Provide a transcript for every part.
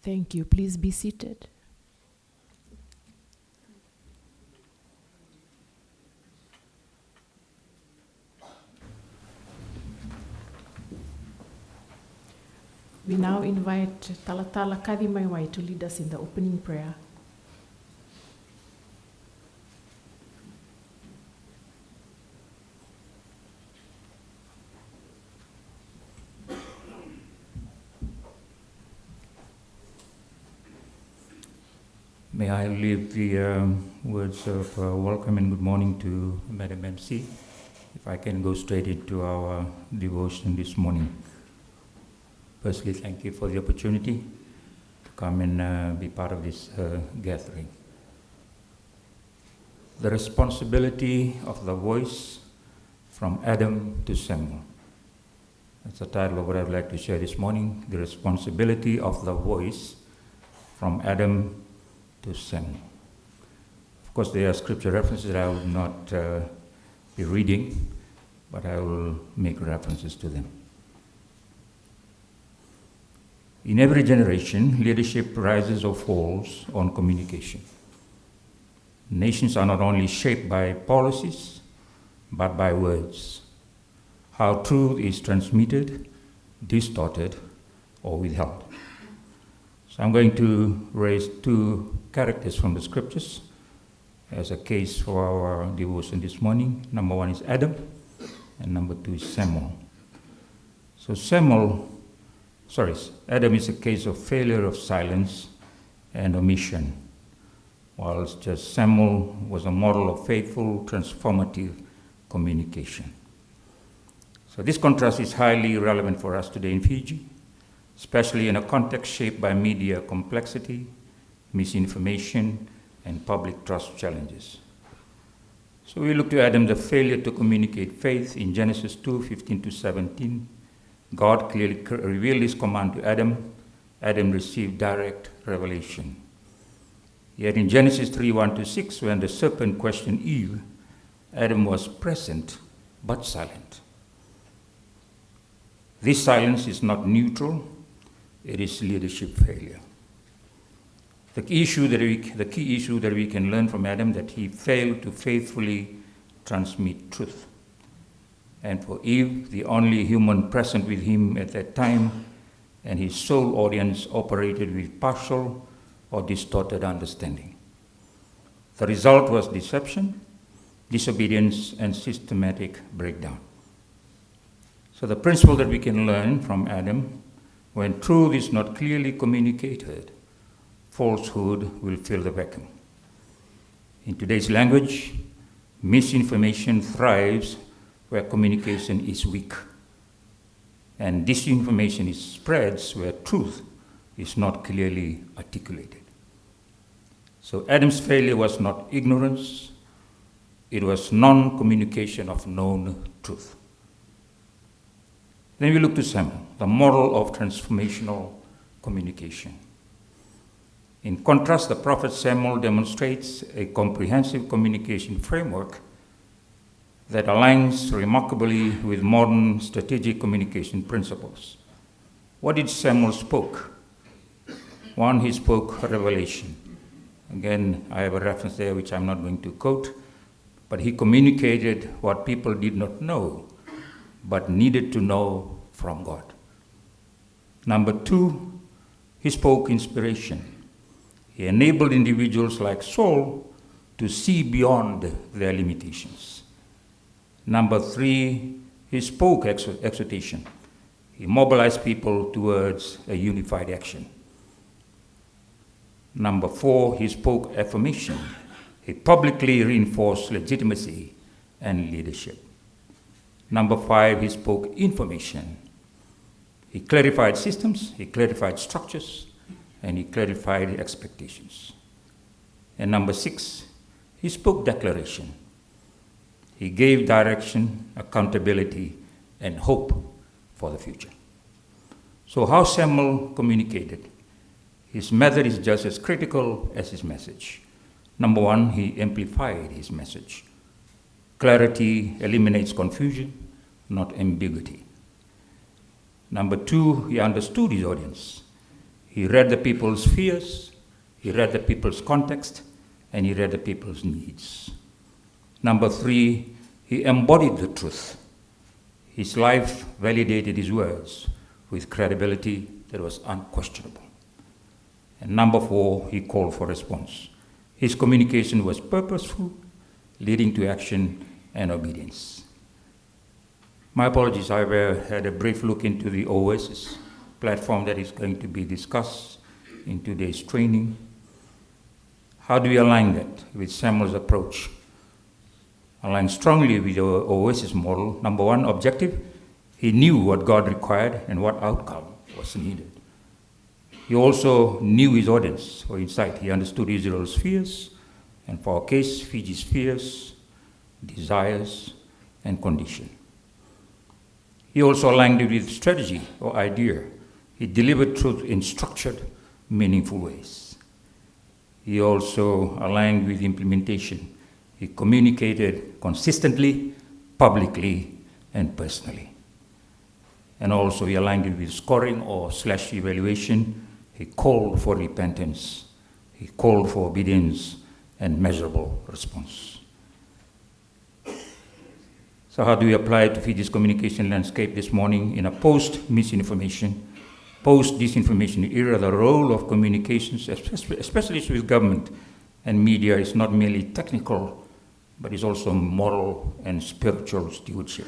Thank you. Please be seated. We now invite Talatala Kadimaiwai to lead us in the opening prayer. May I leave the words of welcome and good morning to Madam MC. If I can go straight into our devotion this morning. Firstly, thank you for the opportunity to come and be part of this gathering. The responsibility of the voice from Adam to Samuel. That's the title of what I'd like to share this morning. The responsibility of the voice from Adam to Samuel. Of course, there are scripture references that I will not be reading, but I will make references to them. In every generation, leadership rises or falls on communication. Nations are not only shaped by policies, but by words. How truth is transmitted, distorted, or withheld. So I'm going to raise two characters from the scriptures as a case for our devotion this morning. Number one is Adam, and number two is Samuel. So Adam is a case of failure of silence and omission, whilst just Samuel was a model of faithful, transformative communication. So this contrast is highly relevant for us today in Fiji, especially in a context shaped by media complexity, misinformation, and public trust challenges. So we look to Adam, the failure to communicate faith in Genesis 2:15-17. God clearly revealed his command to Adam. Adam received direct revelation. Yet in Genesis 3:1-6, when the serpent questioned Eve, Adam was present but silent. This silence is not neutral, it is leadership failure. The key issue that we can learn from Adam, that he failed to faithfully transmit truth. And for Eve, the only human present with him at that time, and his sole audience operated with partial or distorted understanding. The result was deception, disobedience, and systematic breakdown. So the principle that we can learn from Adam, when truth is not clearly communicated, falsehood will fill the vacuum. In today's language, misinformation thrives where communication is weak, and disinformation spreads where truth is not clearly articulated. So Adam's failure was not ignorance, it was non-communication of known truth. Then we look to Samuel, the model of transformational communication. In contrast, the prophet Samuel demonstrates a comprehensive communication framework that aligns remarkably with modern strategic communication principles. What did Samuel spoke? One, he spoke revelation. Again, I have a reference there which I'm not going to quote, but he communicated what people did not know, but needed to know from God. Number two, he spoke inspiration. He enabled individuals like Saul to see beyond their limitations. Number three, he spoke exhortation. He mobilized people towards a unified action. Number four, he spoke affirmation. He publicly reinforced legitimacy and leadership. Number five, he spoke information. He clarified systems, he clarified structures, and he clarified expectations. And number six, he spoke declaration. He gave direction, accountability, and hope for the future. So how Samuel communicated? His method is just as critical as his message. Number one, he amplified his message. Clarity eliminates confusion, not ambiguity. Number two, he understood his audience. He read the people's fears, he read the people's context, and he read the people's needs. Number 3, he embodied the truth. His life validated his words with credibility that was unquestionable. And number 4, he called for response. His communication was purposeful, leading to action and obedience. My apologies, I had a brief look into the Oasis platform that is going to be discussed in today's training. How do we align that with Samuel's approach? Align strongly with the Oasis model. Number 1, objective. He knew what God required and what outcome was needed. He also knew his audience for insight. He understood Israel's fears, and for our case, Fiji's fears, desires, and condition. He also aligned it with strategy or idea. He delivered truth in structured, meaningful ways. He also aligned with implementation. He communicated consistently, publicly, and personally. And also he aligned it with scoring or / evaluation. He called for repentance. He called for obedience and measurable response. So how do we apply it to Fiji's communication landscape this morning in a post-misinformation, post-disinformation era? The role of communications, especially with government and media, is not merely technical, but is also moral and spiritual stewardship.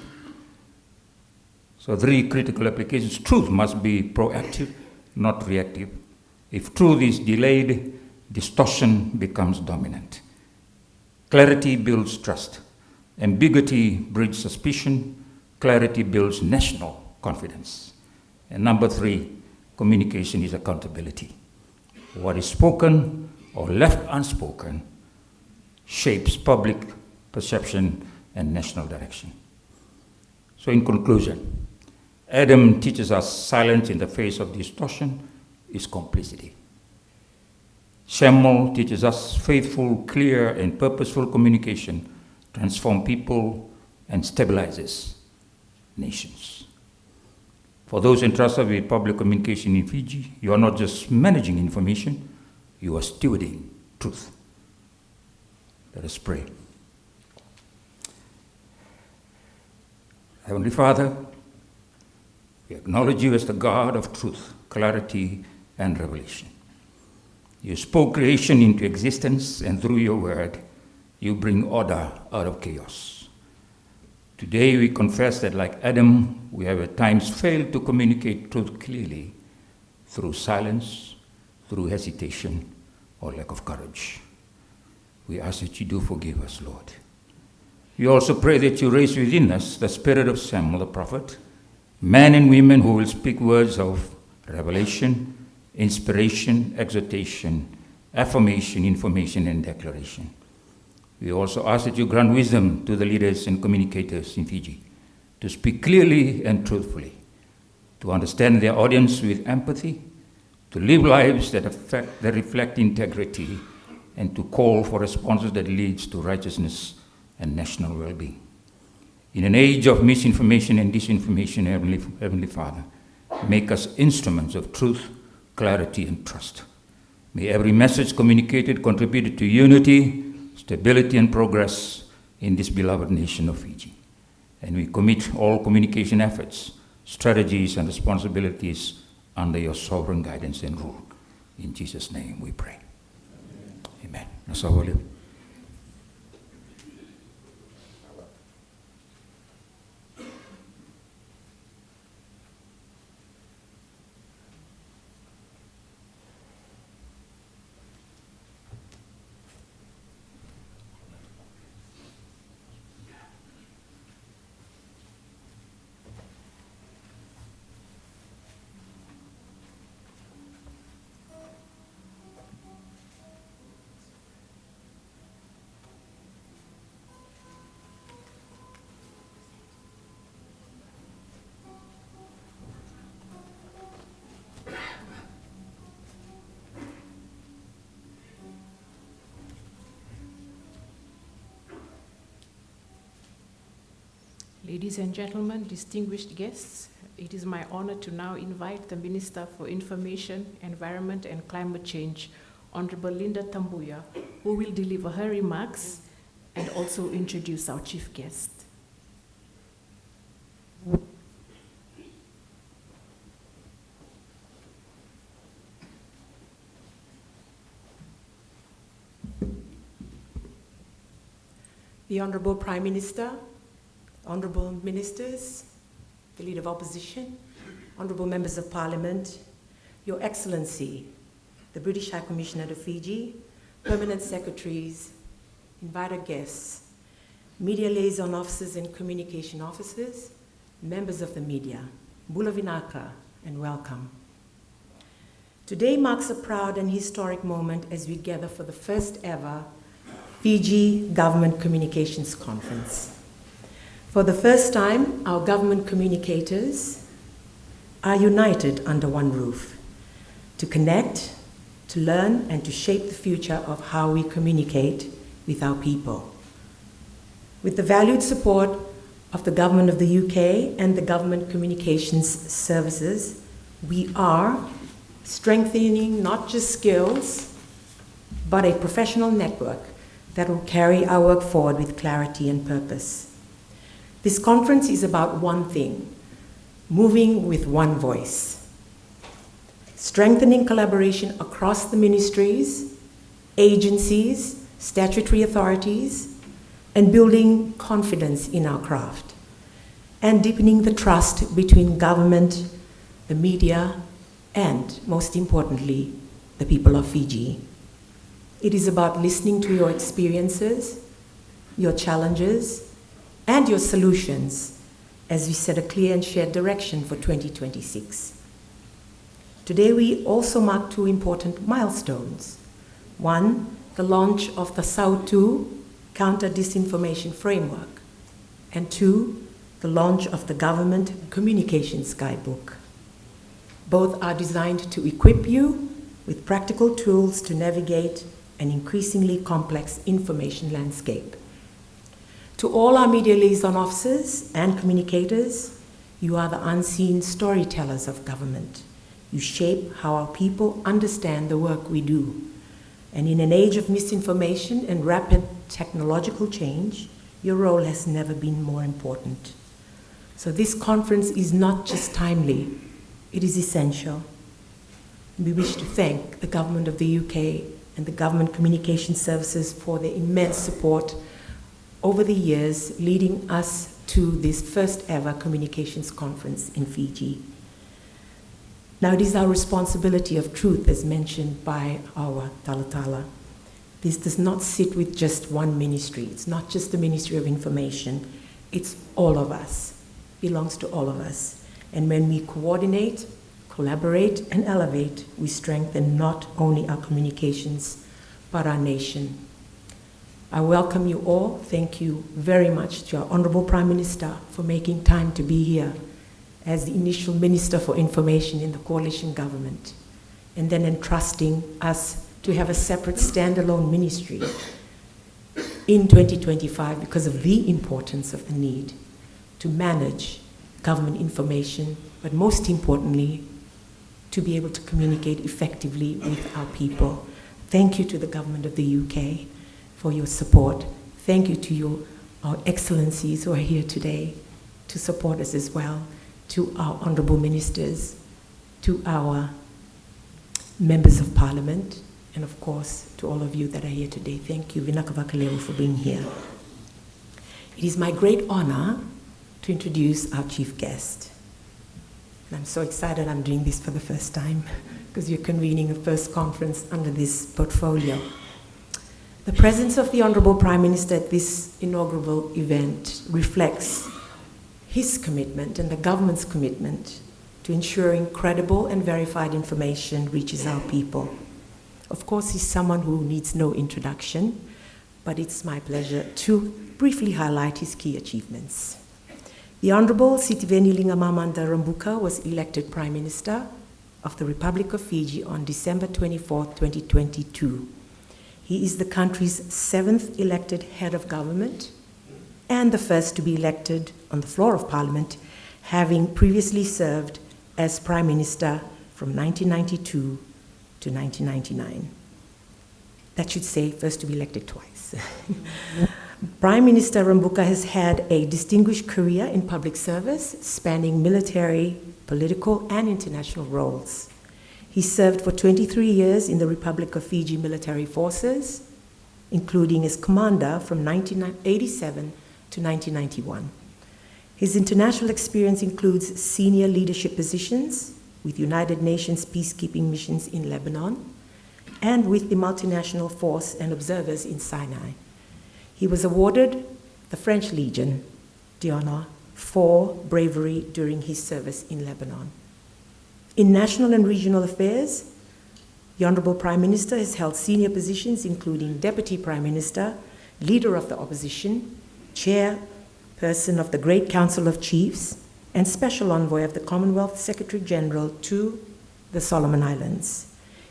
So 3 critical applications. Truth must be proactive, not reactive. If truth is delayed, distortion becomes dominant. Clarity builds trust. Ambiguity breeds suspicion. Clarity builds national confidence. And number 3, communication is accountability. What is spoken or left unspoken shapes public perception and national direction. So in conclusion, Adam teaches us silence in the face of distortion is complicity. Samuel teaches us faithful, clear, and purposeful communication transforms people and stabilizes nations. For those entrusted with public communication in Fiji, you are not just managing information, you are stewarding truth. Let us pray. Heavenly Father, we acknowledge you as the God of truth, clarity, and revelation. You spoke creation into existence, and through your word, you bring order out of chaos. Today we confess that like Adam, we have at times failed to communicate truth clearly through silence, through hesitation, or lack of courage. We ask that you do forgive us, Lord. We also pray that you raise within us the spirit of Samuel the prophet, men and women who will speak words of revelation, inspiration, exhortation, affirmation, information, and declaration. We also ask that you grant wisdom to the leaders and communicators in Fiji to speak clearly and truthfully, to understand their audience with empathy, to live lives that reflect integrity, and to call for responses that leads to righteousness and national well-being. In an age of misinformation and disinformation, Heavenly Father, make us instruments of truth, clarity, and trust. May every message communicated contribute to unity, stability, and progress in this beloved nation of Fiji. And we commit all communication efforts, strategies, and responsibilities under your sovereign guidance and rule. In Jesus' name we pray. Amen. Amen. Ladies and gentlemen, distinguished guests, it is my honor to now invite the Minister for Information, Environment and Climate Change, Honorable Linda Tambuya, who will deliver her remarks and also introduce our chief guest. The Honorable Prime Minister, Honorable Ministers, the Leader of Opposition, Honorable Members of Parliament, Your Excellency, the British High Commissioner to Fiji, Permanent Secretaries, invited guests, media liaison officers and communication officers, members of the media, Bula Vinaka, and welcome. Today marks a proud and historic moment as we gather for the first ever Fiji Government Communications Conference. For the first time, our government communicators are united under one roof to connect, to learn, and to shape the future of how we communicate with our people. With the valued support of the Government of the UK and the Government Communications Services, we are strengthening not just skills, but a professional network that will carry our work forward with clarity and purpose. This conference is about one thing: moving with one voice, strengthening collaboration across the ministries, agencies, statutory authorities, and building confidence in our craft, and deepening the trust between government, the media, and, most importantly, the people of Fiji. It is about listening to your experiences, your challenges, and your solutions as we set a clear and shared direction for 2026. Today we also mark two important milestones. One, the launch of the SAU2 Counter-Disinformation Framework, and two, the launch of the Government Communications Guidebook. Both are designed to equip you with practical tools to navigate an increasingly complex information landscape. To all our media liaison officers and communicators, you are the unseen storytellers of government. You shape how our people understand the work we do. And in an age of misinformation and rapid technological change, your role has never been more important. So this conference is not just timely, it is essential. We wish to thank the Government of the UK and the Government Communication Services for their immense support over the years leading us to this first ever communications conference in Fiji. Now it is our responsibility of truth, as mentioned by our Talatala. This does not sit with just one ministry. It's not just the Ministry of Information. It's all of us. It belongs to all of us. And when we coordinate, collaborate, and elevate, we strengthen not only our communications, but our nation. I welcome you all. Thank you very much to our Honorable Prime Minister for making time to be here as the initial Minister for Information in the coalition government, and then entrusting us to have a separate standalone ministry in 2025 because of the importance of the need to manage government information, but most importantly, to be able to communicate effectively with our people. Thank you to the Government of the UK for your support. Thank you to our excellencies who are here today to support us as well, to our honourable ministers, to our members of parliament, and of course to all of you that are here today. Thank you, Vinaka Vakaleo, for being here. It is my great honour to introduce our chief guest. And I'm so excited I'm doing this for the first time because you're convening a first conference under this portfolio. The presence of the Honourable Prime Minister at this inaugural event reflects his commitment and the government's commitment to ensuring credible and verified information reaches our people. Of course, he's someone who needs no introduction, but it's my pleasure to briefly highlight his key achievements. The Honourable Sitiveni Rabuka was elected Prime Minister of the Republic of Fiji on December 24, 2022. He is the country's 7th elected head of government and the first to be elected on the floor of Parliament having previously served as Prime Minister from 1992 to 1999. That should say first to be elected twice. Prime Minister Rabuka has had a distinguished career in public service, spanning military, political, and international roles. He served for 23 years in the Republic of Fiji military forces, including as commander from 1987 to 1991. His international experience includes senior leadership positions with United Nations peacekeeping missions in Lebanon and with the multinational force and observers in Sinai. He was awarded the French Legion d'Honneur for bravery during his service in Lebanon. In national and regional affairs, the Honorable Prime Minister has held senior positions including Deputy Prime Minister, Leader of the Opposition, Chairperson of the Great Council of Chiefs, and Special Envoy of the Commonwealth Secretary General to the Solomon Islands.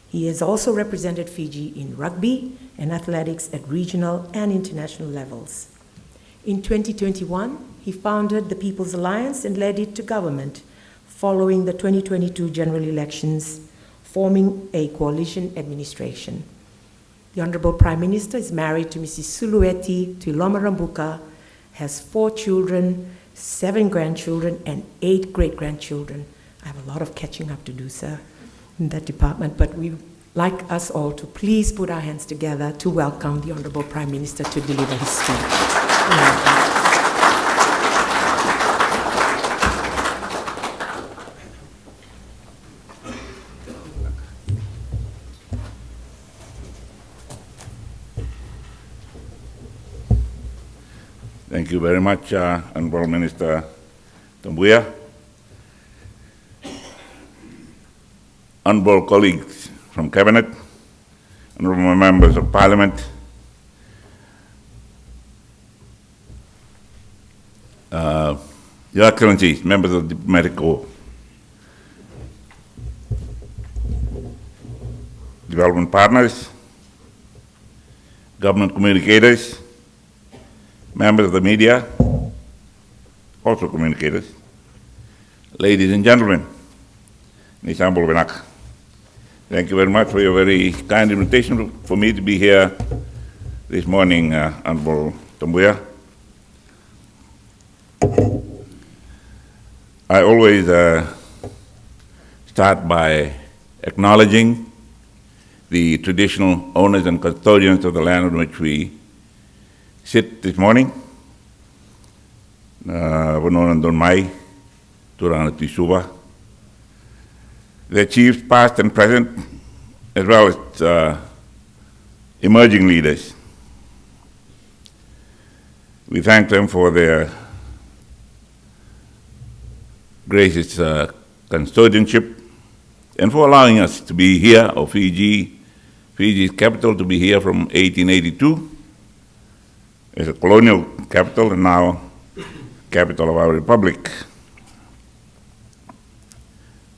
He has also represented Fiji in rugby and athletics at regional and international levels. In 2021, he founded the People's Alliance and led it to government following the 2022 general elections, forming a coalition administration. The Honorable Prime Minister is married to Mrs. Sulueti Tuiloma Rabuka, has 4 children, 7 grandchildren, and 8 great-grandchildren. I have a lot of catching up to do, sir, in that department, but we like us all to please put our hands together to welcome the Honorable Prime Minister to deliver his speech. Thank you very much, Honorable Minister Tambuya. Honorable colleagues from Cabinet, honorable members of Parliament, Your Excellencies, members of the Diplomatic Corps, development partners, government communicators, members of the media, also communicators, ladies and gentlemen, Nisambul Benak. Thank you very much for your very kind invitation for me to be here this morning, Honorable Tambuya. I always start by acknowledging the traditional owners and custodians of the land on which we sit this morning. Vanonan Don Mai, Turanati Suva, their chiefs past and present, as well as emerging leaders. We thank them for their gracious custodianship and for allowing us to be here, or Fiji's capital, to be here from 1882 as a colonial capital and now capital of our republic.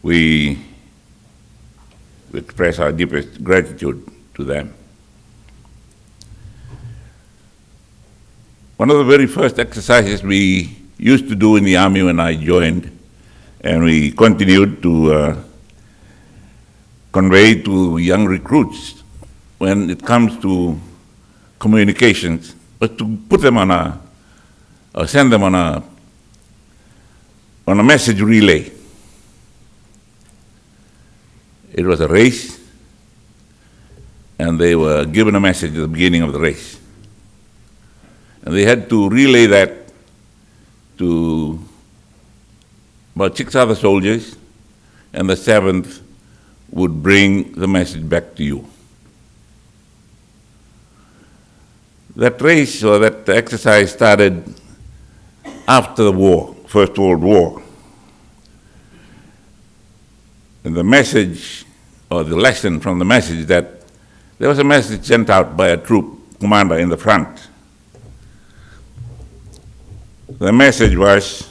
We express our deepest gratitude to them. One of the very first exercises we used to do in the army when I joined, and we continued to convey to young recruits when it comes to communications, was to put them on or send them on a message relay. It was a race, and they were given a message at the beginning of the race. And they had to relay that to about 6 other soldiers, and the 7th would bring the message back to you. That race, or that exercise, started after the war, First World War. And the message, or the lesson from the message, that there was a message sent out by a troop commander in the front. The message was,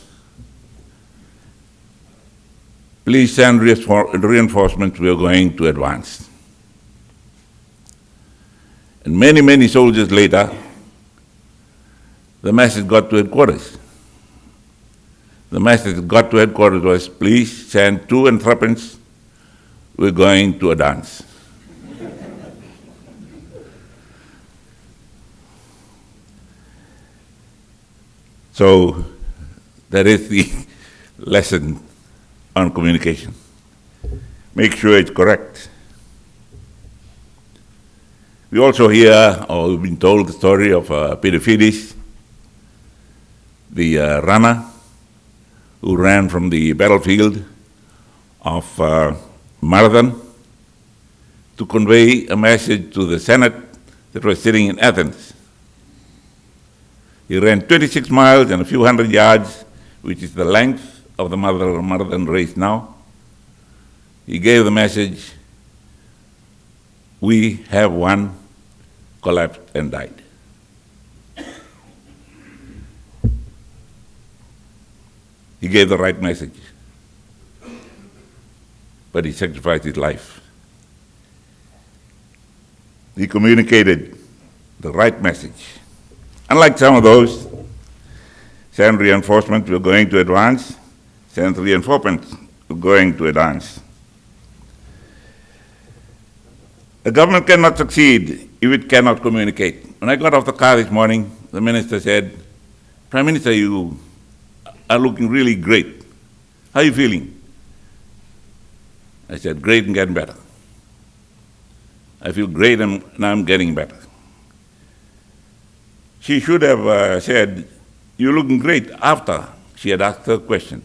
please send reinforcements, we are going to advance. And many, many soldiers later, the message got to headquarters. the message that got to headquarters was, please send 2 and 3pence, we're going to a dance. So that is the lesson on communication. Make sure it's correct. We also hear, or we've been told the story of Peter Fiji, the runner who ran from the battlefield of Marathon to convey a message to the Senate that was sitting in Athens. He ran 26 miles and a few hundred yards, which is the length of the marathon race now. He gave the message, we have won, collapsed and died. He gave the right message, but he sacrificed his life. He communicated the right message. Unlike some of those, send reinforcement, we're going to advance, send reinforcement, we're going to advance. The government cannot succeed if it cannot communicate. When I got off the car this morning, the minister said, Prime Minister, you are looking really great. How are you feeling? I said, great and getting better. I feel great and I'm getting better. She should have said, you're looking great, after she had asked her question.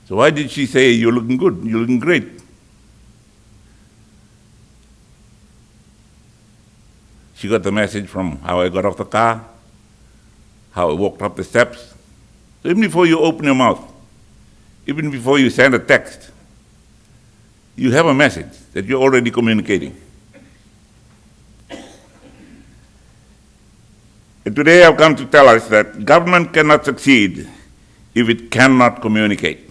So why did she say, you're looking good, you're looking great? She got the message from how I got off the car, how I walked up the steps. So even before you open your mouth, even before you send a text, you have a message that you're already communicating. And today I've come to tell us that government cannot succeed if it cannot communicate.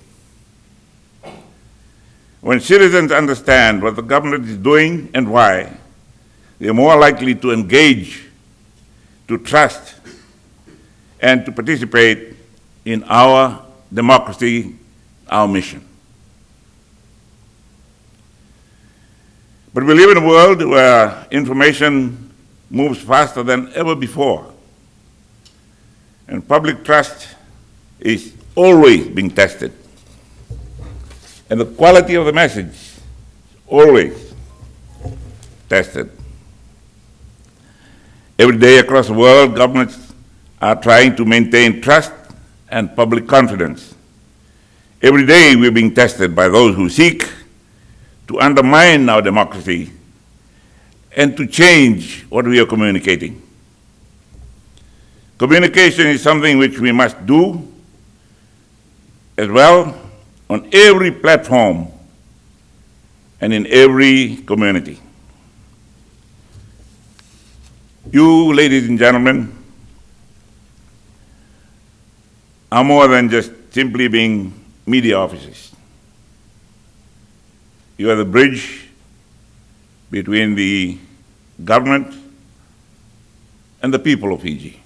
When citizens understand what the government is doing and why, they're more likely to engage, to trust, and to participate in our democracy, our mission. But we live in a world where information moves faster than ever before. And public trust is always being tested. And the quality of the message is always tested. Every day across the world, governments are trying to maintain trust and public confidence. Every day we're being tested by those who seek to undermine our democracy and to change what we are communicating. Communication is something which we must do as well on every platform and in every community. You, ladies and gentlemen, are more than just simply being media officers. You are the bridge between the government and the people of Fiji.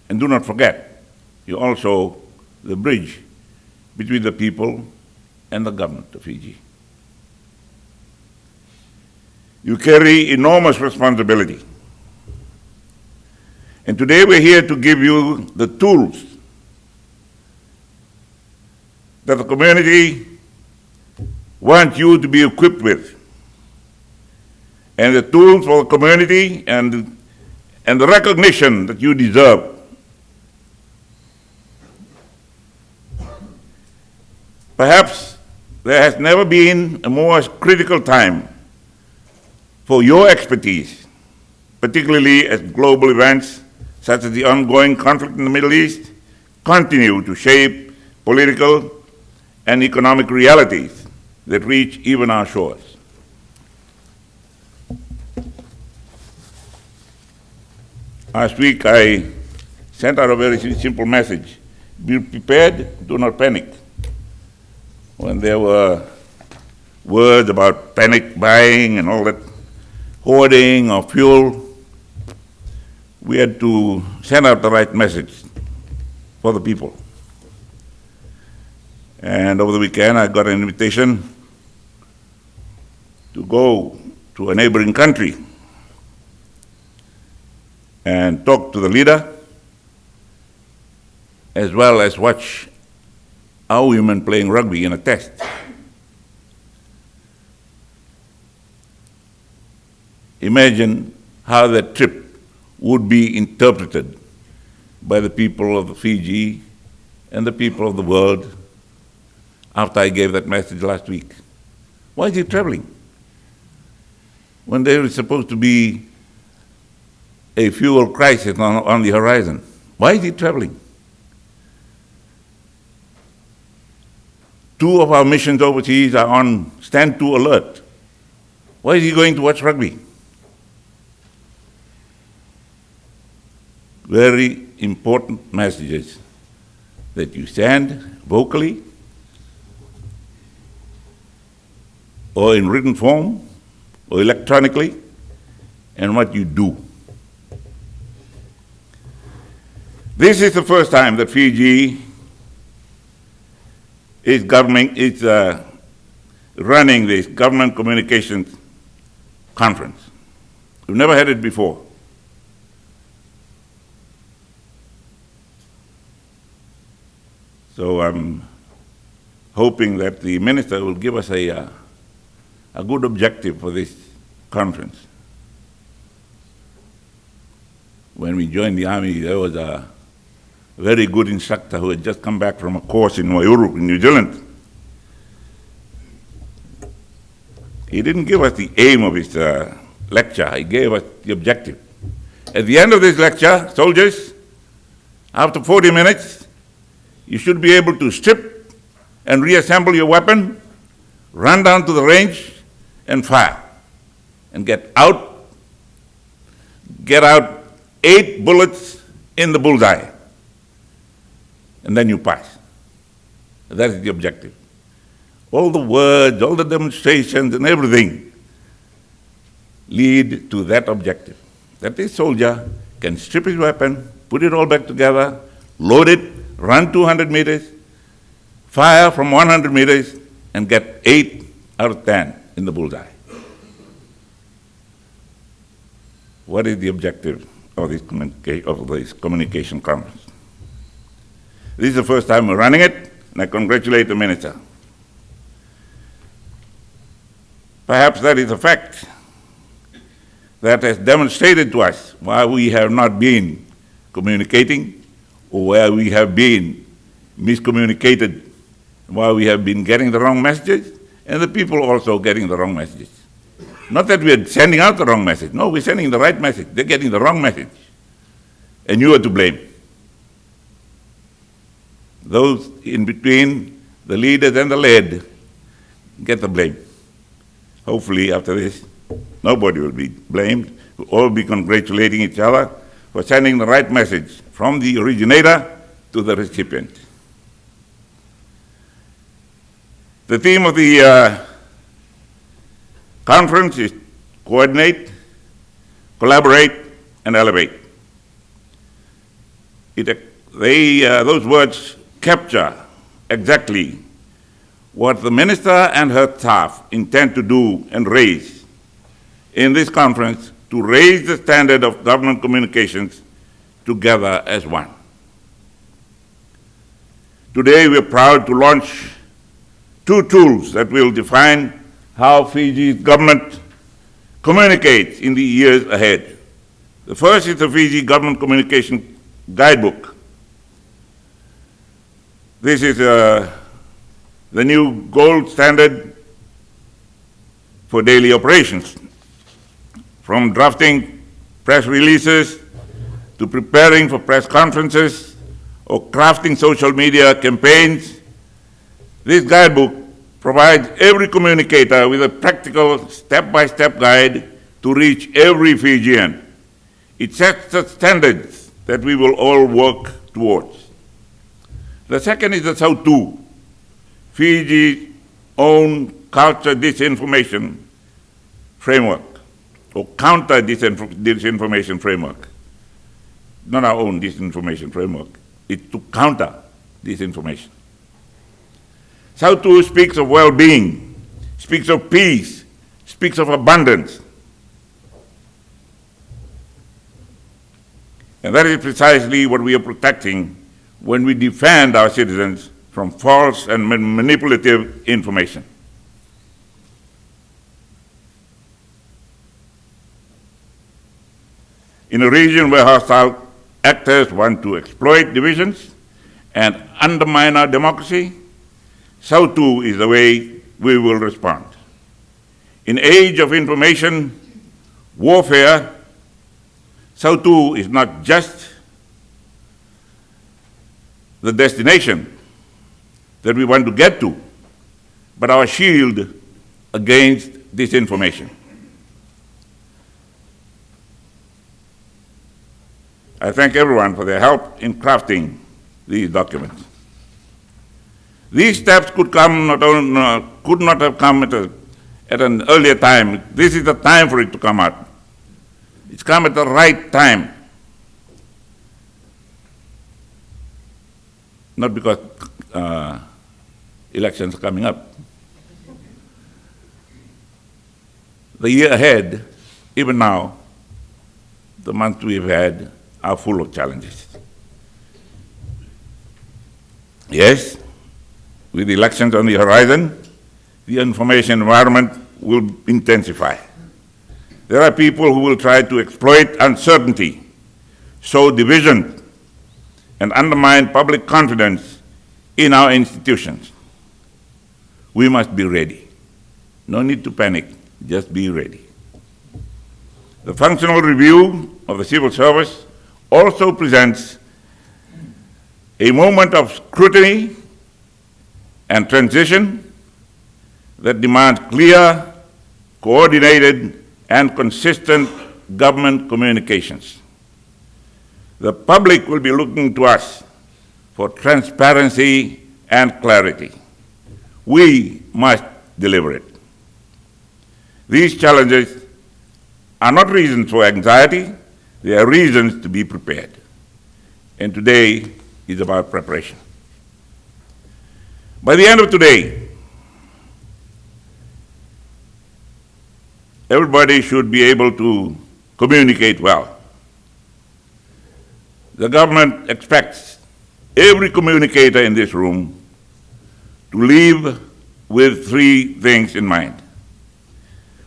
And do not forget, you're also the bridge between the people and the government of Fiji. You carry enormous responsibility. And today we're here to give you the tools that the community wants you to be equipped with. And the tools for the community and the recognition that you deserve. Perhaps there has never been a more critical time for your expertise, particularly as global events such as the ongoing conflict in the Middle East continue to shape political and economic realities that reach even our shores. Last week I sent out a very simple message: be prepared, do not panic. When there were words about panic buying and all that, hoarding of fuel, we had to send out the right message for the people. And over the weekend, I got an invitation to go to a neighboring country and talk to the leader, as well as watch our women playing rugby in a test. Imagine how that trip would be interpreted by the people of Fiji and the people of the world after I gave that message last week. Why is he traveling when there is supposed to be a fuel crisis on the horizon? Why is he traveling? 2 of our missions overseas are on stand to alert. Why is he going to watch rugby? Very important messages that you send vocally or in written form or electronically, and what you do. This is the first time that Fiji is running this government communications conference. We've never had it before. So I'm hoping that the minister will give us a good objective for this conference. When we joined the army, there was a very good instructor who had just come back from a course in Waiouru, in New Zealand. He didn't give us the aim of his lecture, he gave us the objective. At the end of this lecture, soldiers, after 40 minutes, you should be able to strip and reassemble your weapon, run down to the range, and fire. And get out 8 bullets in the bullseye. And then you pass. That is the objective. All the words, all the demonstrations and everything lead to that objective. That this soldier can strip his weapon, put it all back together, load it, run 200 meters, fire from 100 meters, and get 8 out of 10 in the bullseye. What is the objective of this communication conference? This is the first time we're running it, and I congratulate the minister. Perhaps that is a fact that has demonstrated to us why we have not been communicating, or where we have been miscommunicated, why we have been getting the wrong messages, and the people also getting the wrong messages. Not that we are sending out the wrong message. No, we're sending the right message. They're getting the wrong message. And you are to blame. Those in between, the leaders and the led, get the blame. Hopefully, after this, nobody will be blamed. We'll all be congratulating each other for sending the right message from the originator to the recipient. The theme of the conference is coordinate, collaborate, and elevate. Those words capture exactly what the minister and her staff intend to do and raise in this conference to raise the standard of government communications together as one. Today, we're proud to launch 2 tools that will define how Fiji's government communicates in the years ahead. The first is the Fiji Government Communication Guidebook. This is the new gold standard for daily operations. From drafting press releases to preparing for press conferences or crafting social media campaigns, this guidebook provides every communicator with a practical step-by-step guide to reach every Fijian. It sets the standards that we will all work towards. The second is the how-to, Fiji's own culture disinformation framework, or counter disinformation framework. not our own disinformation framework. It's to counter disinformation. South 2 speaks of well-being, speaks of peace, speaks of abundance. And that is precisely what we are protecting when we defend our citizens from false and manipulative information. In a region where hostile actors want to exploit divisions and undermine our democracy, so too is the way we will respond. In an age of information warfare, so too is not just the destination that we want to get to, but our shield against disinformation. I thank everyone for their help in crafting these documents. These steps could not have come at an earlier time. This is the time for it to come out. It's come at the right time. Not because elections are coming up. The year ahead, even now, the months we've had are full of challenges. Yes, with elections on the horizon, the information environment will intensify. There are people who will try to exploit uncertainty, sow division, and undermine public confidence in our institutions. We must be ready. No need to panic, just be ready. The functional review of the civil service also presents a moment of scrutiny and transition that demands clear, coordinated, and consistent government communications. The public will be looking to us for transparency and clarity. We must deliver it. These challenges are not reasons for anxiety, they are reasons to be prepared. And today is about preparation. By the end of today, everybody should be able to communicate well. The government expects every communicator in this room to leave with three things in mind: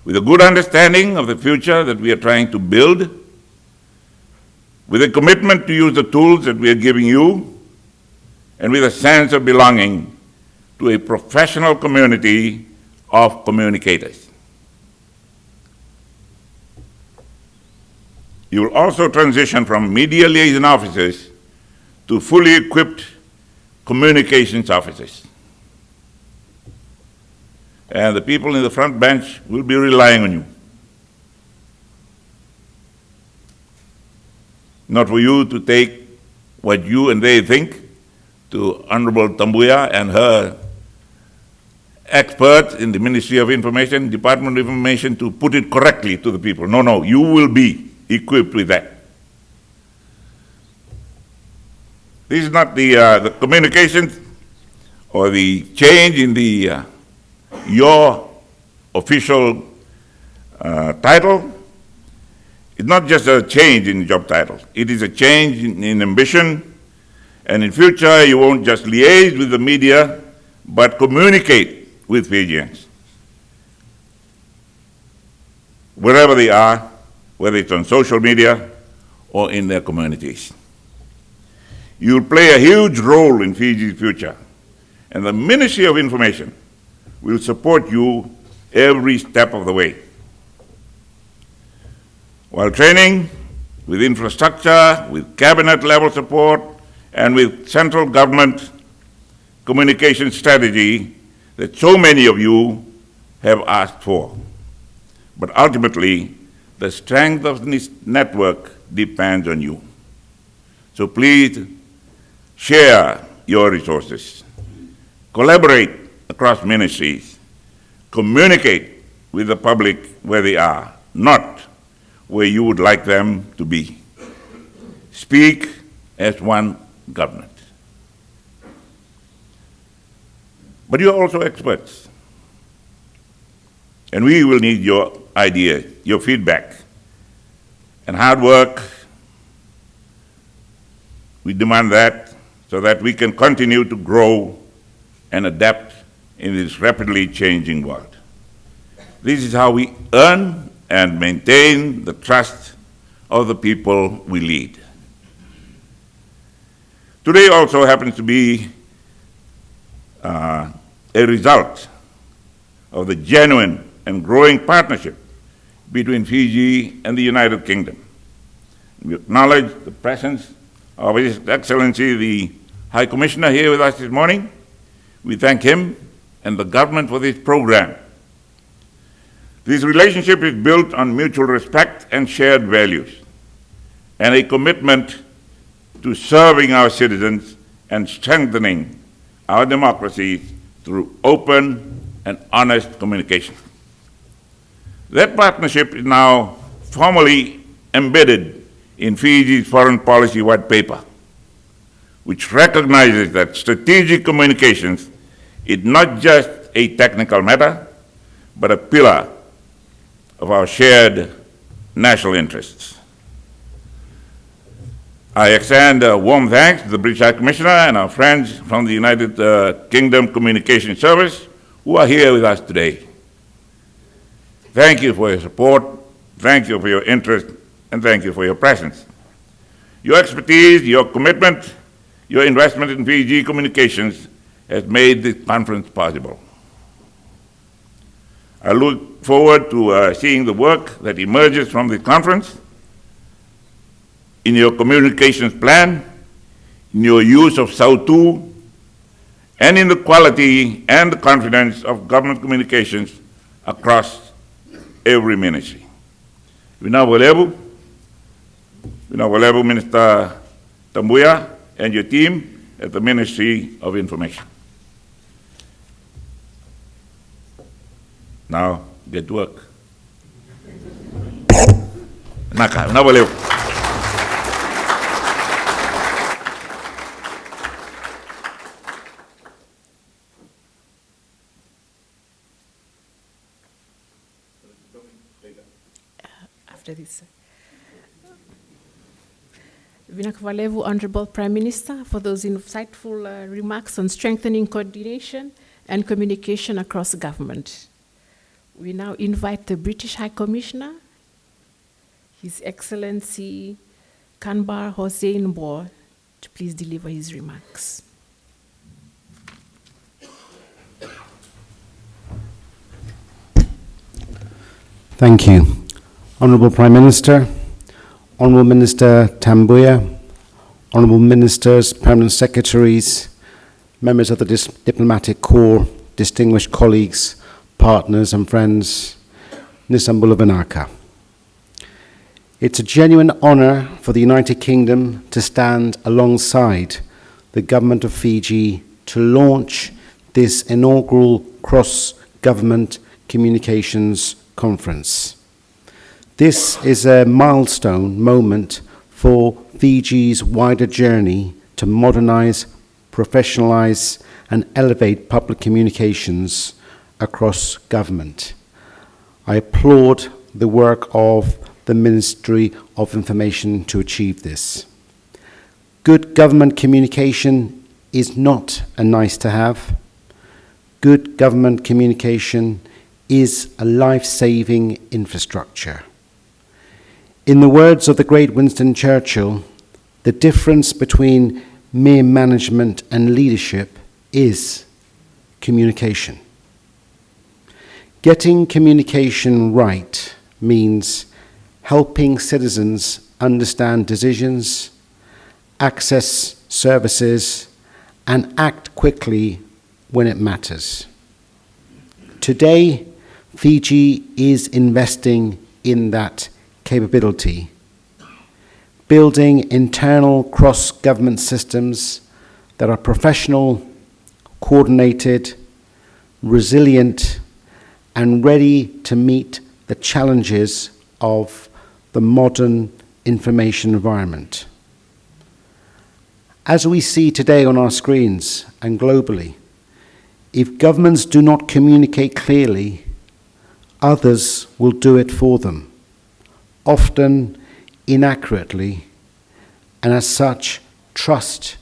with a good understanding of the future that we are trying to build, with a commitment to use the tools that we are giving you, and with a sense of belonging to a professional community of communicators. You will also transition from media liaison officers to fully equipped communications officers. And the people in the front bench will be relying on you. Not for you to take what you and they think to Honorable Tambuya and her experts in the Ministry of Information, Department of Information, to put it correctly to the people. No, no, you will be equipped with that. This is not the communications or the change in the your official title. It's not just a change in job title. It is a change in ambition, and in future you won't just liaise with the media, but communicate with Fijians. Wherever they are, whether it's on social media or in their communities. You'll play a huge role in Fiji's future, and the Ministry of Information will support you every step of the way. While training, with infrastructure, with cabinet level support, and with central government communication strategy that so many of you have asked for. But ultimately, the strength of this network depends on you. So please share your resources, collaborate across ministries, communicate with the public where they are, not where you would like them to be. Speak speak as one government. But you are also experts. And we will need your ideas, your feedback, and hard work. We demand that so that we can continue to grow and adapt in this rapidly changing world. This is how we earn and maintain the trust of the people we lead. Today also happens to be a result of the genuine and growing partnership between Fiji and the United Kingdom. We acknowledge the presence of His Excellency the High Commissioner here with us this morning. We thank him and the government for this program. This relationship is built on mutual respect and shared values, and a commitment to serving our citizens and strengthening our democracies through open and honest communication. That partnership is now formally embedded in Fiji's foreign policy white paper, which recognizes that strategic communications is not just a technical matter, but a pillar of our shared national interests. I extend warm thanks to the British High Commissioner and our friends from the United Kingdom Communication Service who are here with us today. Thank you for your support, thank you for your interest, and thank you for your presence. Your expertise, your commitment, your investment in Fiji communications has made this conference possible. I look forward to seeing the work that emerges from this conference in your communications plan, in your use of Sautu, and in the quality and the confidence of government communications across every ministry. Inaugural, Minister Tambuya and your team at the Ministry of Information. Now, get to work. Naka, inaugural. After this. Vinakavalevu, Honorable Prime Minister, for those insightful remarks on strengthening coordination and communication across government. We now invite the British High Commissioner, His Excellency Kanbar Hossein Boer, to please deliver his remarks. Thank you. Honourable Prime Minister, Honourable Minister Tambuya, Honourable Ministers, Permanent Secretaries, members of the Diplomatic Corps, distinguished colleagues, partners and friends, Nisambula Vinaka. It's a genuine honour for the United Kingdom to stand alongside the Government of Fiji to launch this inaugural cross-government communications conference. This is a milestone moment for Fiji's wider journey to modernise, professionalise and elevate public communications across government. I applaud the work of the Ministry of Information to achieve this. Good government communication is not a nice to have. Good government communication is a life-saving infrastructure. In the words of the great Winston Churchill, the difference between mere management and leadership is communication. Getting communication right means helping citizens understand decisions, access services, and act quickly when it matters. Today, Fiji is investing in that capability, building internal cross-government systems that are professional, coordinated, resilient, and ready to meet the challenges of the modern information environment. As we see today on our screens and globally, if governments do not communicate clearly, others will do it for them, often inaccurately, and as such, trust,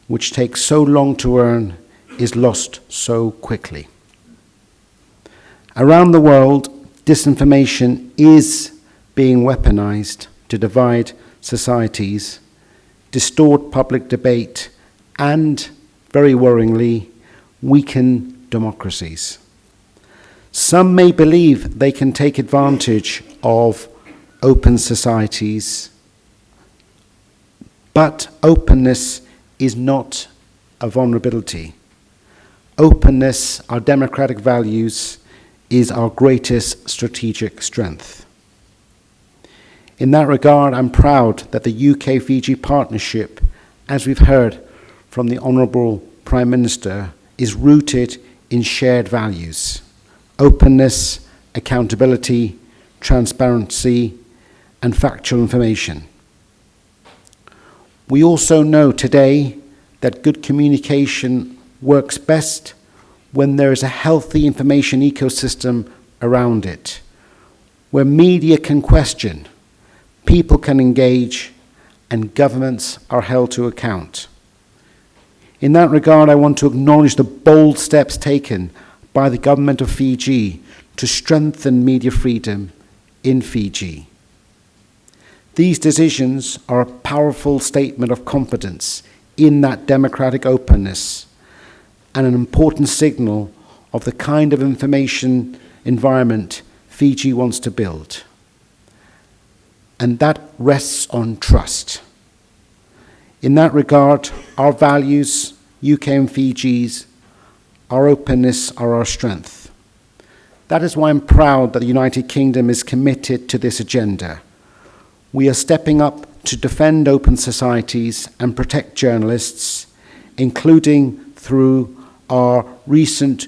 which takes so long to earn, is lost so quickly. Around the world, disinformation is being weaponized to divide societies, distort public debate, and, very worryingly, weaken democracies. Some may believe they can take advantage of open societies, but openness is not a vulnerability. Openness, our democratic values, is our greatest strategic strength. In that regard, I'm proud that the UK-Fiji partnership, as we've heard from the Honourable Prime Minister, is rooted in shared values: openness, accountability, transparency, and factual information. We also know today that good communication works best when there is a healthy information ecosystem around it, where media can question, people can engage, and governments are held to account. In that regard, I want to acknowledge the bold steps taken by the government of Fiji to strengthen media freedom in Fiji. These decisions are a powerful statement of confidence in that democratic openness and an important signal of the kind of information environment Fiji wants to build. And that rests on trust. In that regard, our values, UK and Fiji's, our openness are our strength. That is why I'm proud that the United Kingdom is committed to this agenda. We are stepping up to defend open societies and protect journalists, including through our recent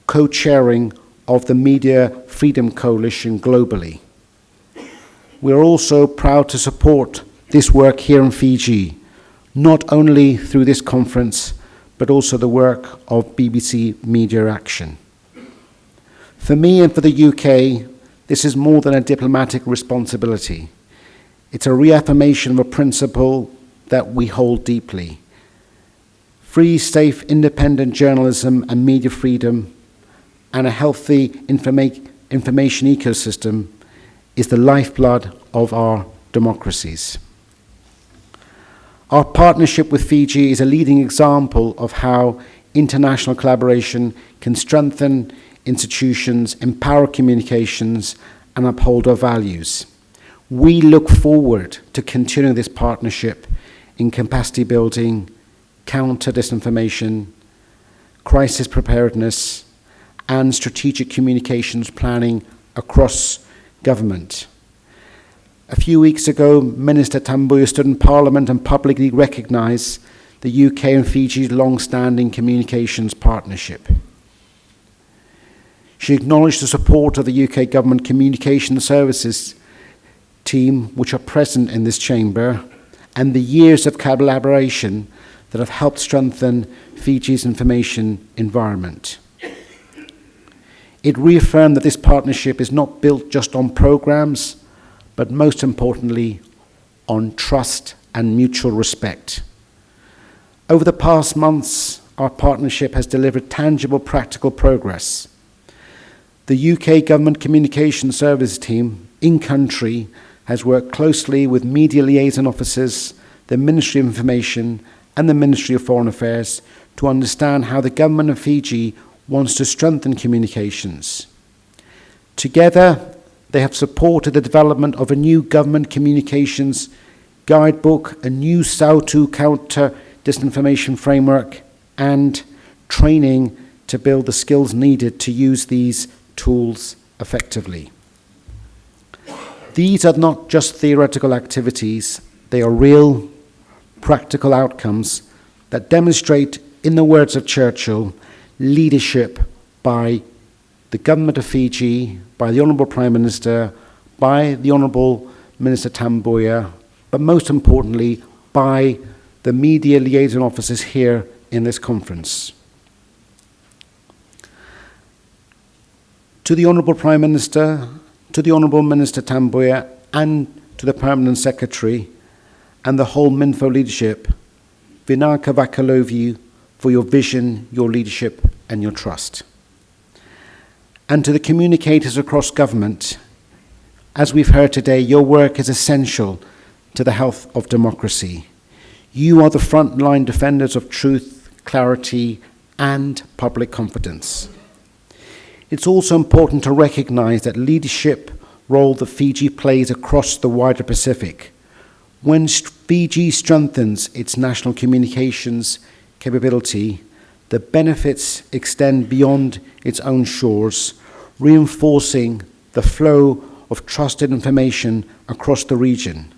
co-chairing of the Media Freedom Coalition globally. We are also proud to support this work here in Fiji, not only through this conference, but also the work of BBC Media Action. For me and for the UK, this is more than a diplomatic responsibility. It's a reaffirmation of a principle that we hold deeply. Free, safe, independent journalism and media freedom and a healthy information ecosystem is the lifeblood of our democracies. Our partnership with Fiji is a leading example of how international collaboration can strengthen institutions, empower communications, and uphold our values. We look forward to continuing this partnership in capacity building, counter disinformation, crisis preparedness, and strategic communications planning across government. A few weeks ago, Minister Tambuya stood in Parliament and publicly recognised the UK and Fiji's long-standing communications partnership. She acknowledged the support of the UK Government Communication Services team, which are present in this chamber, and the years of collaboration that have helped strengthen Fiji's information environment. It reaffirmed that this partnership is not built just on programs, but most importantly, on trust and mutual respect. Over the past months, our partnership has delivered tangible, practical progress. The UK Government Communication Service team in country has worked closely with media liaison officers, the Ministry of Information, and the Ministry of Foreign Affairs to understand how the government of Fiji wants to strengthen communications. Together, they have supported the development of a new government communications guidebook, a new SAU2 counter disinformation framework, and training to build the skills needed to use these tools effectively. These are not just theoretical activities, they are real, practical outcomes that demonstrate, in the words of Churchill, leadership by the government of Fiji, by the Honourable Prime Minister, by the Honourable Minister Tambuya, but most importantly, by the media liaison officers here in this conference. To the Honourable Prime Minister, to the Honourable Minister Tambuya, and to the Permanent Secretary and the whole MINFO leadership, Vinaka Vakalovu, for your vision, your leadership, and your trust. And to the communicators across government, as we've heard today, your work is essential to the health of democracy. You are the frontline defenders of truth, clarity, and public confidence. It's also important to recognize that leadership role that Fiji plays across the wider Pacific. When Fiji strengthens its national communications capability, the benefits extend beyond its own shores, reinforcing the flow of trusted information across the region.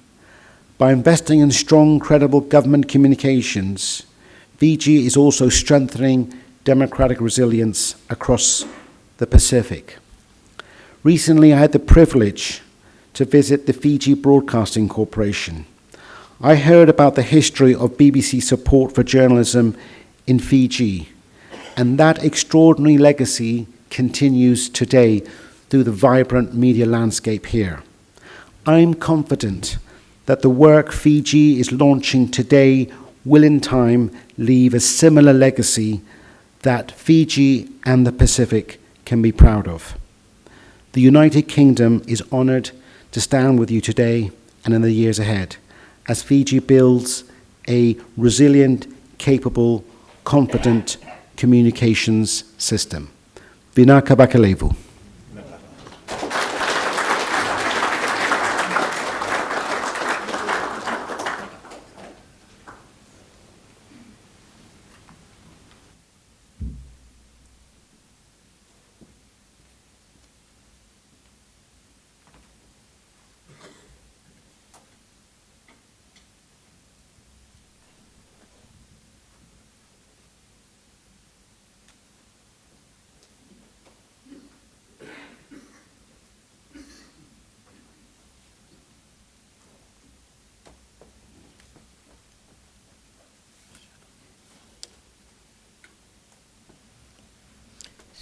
By investing in strong, credible government communications, Fiji is also strengthening democratic resilience across the Pacific. Recently, I had the privilege to visit the Fiji Broadcasting Corporation. I heard about the history of BBC support for journalism in Fiji, and that extraordinary legacy continues today through the vibrant media landscape here. I'm confident that the work Fiji is launching today will in time leave a similar legacy that Fiji and the Pacific can be proud of. The United Kingdom is honoured to stand with you today and in the years ahead as Fiji builds a resilient, capable, confident communications system. Vinaka Vakalovu.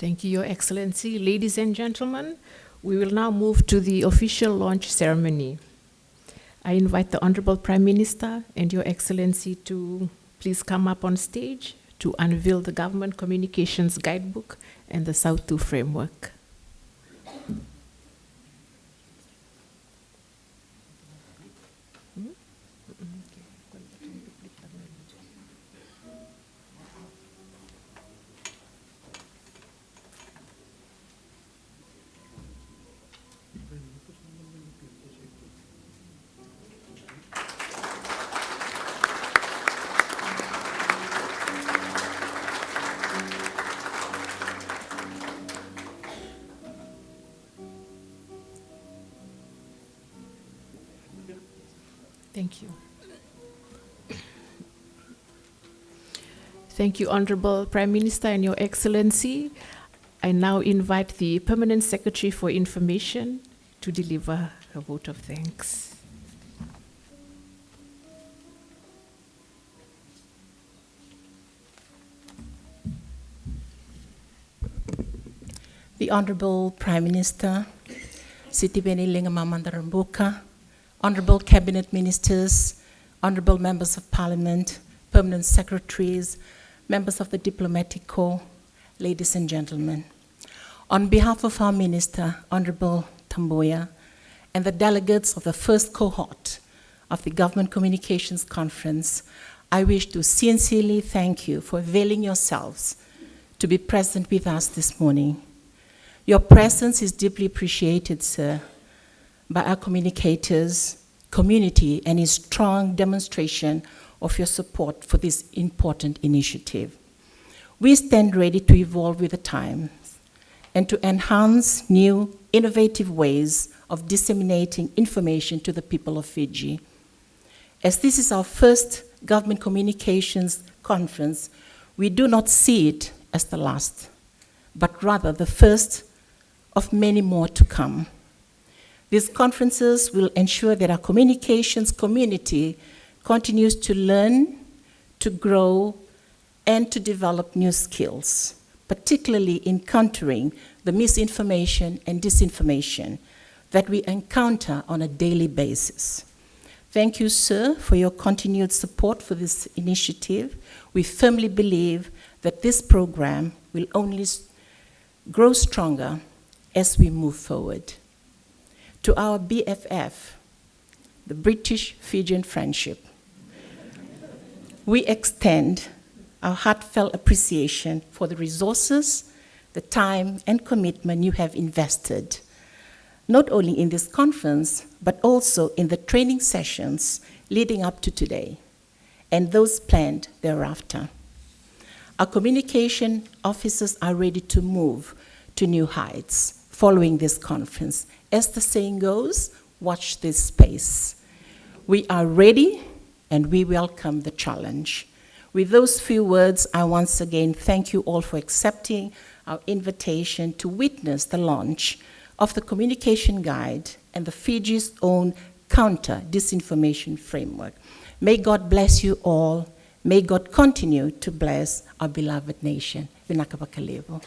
Thank you, Your Excellency. Ladies and gentlemen, we will now move to the official launch ceremony. I invite the Honorable Prime Minister and Your Excellency to please come up on stage to unveil the Government Communications Guidebook and the South 2 Framework. Thank you. Thank you, Honorable Prime Minister and Your Excellency. I now invite the Permanent Secretary for Information to deliver a vote of thanks. The Honorable Prime Minister, Sitiveni Rabuka, Honorable Cabinet Ministers, Honorable Members of Parliament, Permanent Secretaries, Members of the Diplomatic Corps, ladies and gentlemen. On behalf of our Minister, Honorable Tambuya, and the delegates of the first cohort of the Government Communications Conference, I wish to sincerely thank you for availing yourselves to be present with us this morning. Your presence is deeply appreciated, sir, by our communicators, community, and a strong demonstration of your support for this important initiative. We stand ready to evolve with the times and to enhance new, innovative ways of disseminating information to the people of Fiji. As this is our first Government Communications Conference, we do not see it as the last, but rather the first of many more to come. These conferences will ensure that our communications community continues to learn to grow and to develop new skills, particularly in countering the misinformation and disinformation that we encounter on a daily basis. Thank you, sir, for your continued support for this initiative. We firmly believe that this program will only grow stronger as we move forward. To our BFF, the British Fijian Friendship, we extend our heartfelt appreciation for the resources, the time, and commitment you have invested, not only in this conference, but also in the training sessions leading up to today, and those planned thereafter. Our communication officers are ready to move to new heights following this conference. As the saying goes, watch this space. We are ready, and we welcome the challenge. With those few words, I once again thank you all for accepting our invitation to witness the launch of the Communication Guide and the Fiji's own counter-disinformation framework. May God bless you all. May God continue to bless our beloved nation. Vinaka Pakalebo.